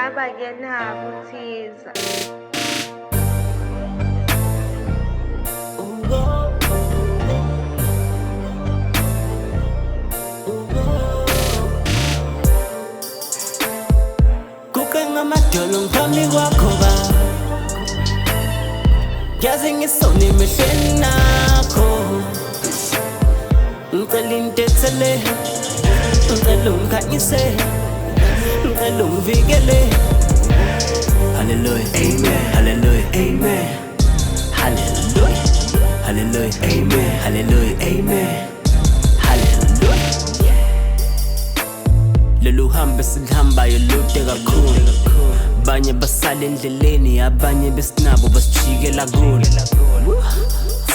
ngaba-ke nabo ukuthiza. Kuke ngamadolo ngiphambi kwakho ba, yazi ngisone emehlweni nakho. Ngicela into ethele, ngicela ungikhanyise, ngicela ungivikele. Hallelujah, amen, hallelujah, amen, hallelujah, hallelujah, amen, hallelujah, amen, hallelujah. Lolu hambe silihambayo lude kakhulu, abanye basala endleleni, abanye besinabo basijikela kulo.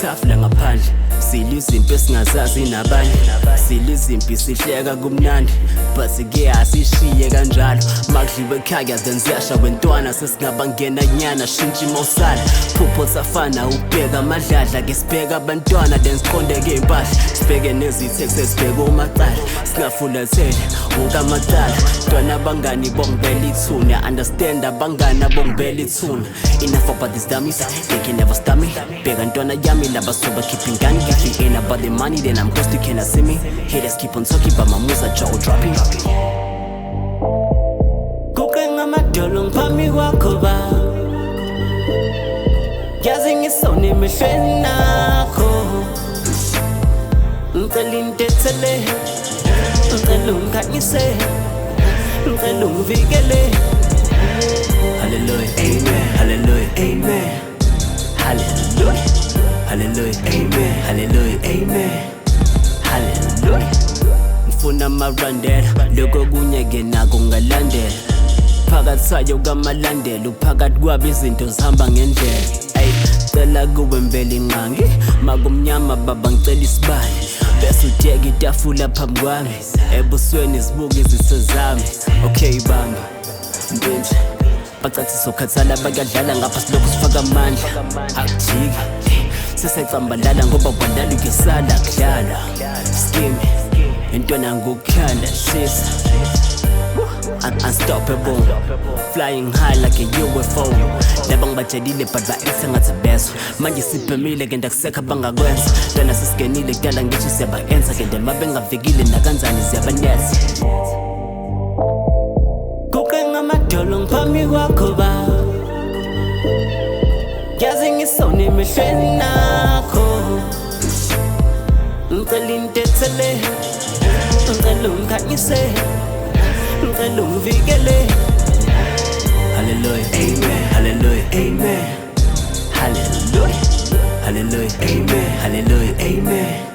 Tough la ngaphandle, sila izimpi esingazazi nabanye, sila izimpi sihleka kumnandi, but-ke asishiye kanjalo. Makudliwe ekhaya then ziyasha wentwana, sesingabangena nyana shintsha imosala. Phupho safana ukubheka amadladla, ke sibheka abantwana then siqondeke impahla, sibheke nezithe sibheke umacala, singafulathele ukamatala. Ntwana abangani bongibela ithuna, understand abangani abongibela ithuna. Enough about these dummies, they can never stop me. Bheka ntwana yami laba soba keep ingani, if it ain't about the money then I'm close to cannot see me. Haters keep on talking but my moves are jaw dropping. Kuke ngamadolo ngiphambi kwakho ba, yazi ngisone emehlweni nakho. Ngicela into ethele, ngicela ungikhanyise, ngicela ungivikele. Hallelujah, amen, hallelujah, amen, hallelujah, hallelujah, amen, hallelujah, amen, hallelujah. Ngifuna amarandela, lokho kunye-ke nako ngalandela, phakathi sayo kamalandela, uphakathi kwabo izinto zihamba ngendlela. Ay, cela kuwe mbele inqangi, makumnyama baba ngicela isibane, bese udiyeka itafula phambi kwami, ebusweni zibuke izitho zami. Okay bamba ntwenje, bacathi sokhathala bakadlala ngapha silokhu sifaka amandla. Akujiki sesecambalala ngoba kwadala ukesala kudlala skimi intwana ngokukhanda shisa. Unstoppable, flying high like a UFO. Laba ngibajelile but ba-exa ngathi bezwa, manje siphemile ke ndakusekha bangakwenza. Lana sisigenile kudala ngisho siyaba-ensa, ke ndema bengavikile nakanjani ziyabanetha. Kuke ngamadolo ngiphambi kwakho ba, yazi ngisone emehlweni nakho. Ngicela into ethele, ngicela ungikhanyise, ngicela ungivikele. Hallelujah, amen, hallelujah, amen, hallelujah, hallelujah, amen, hallelujah, amen.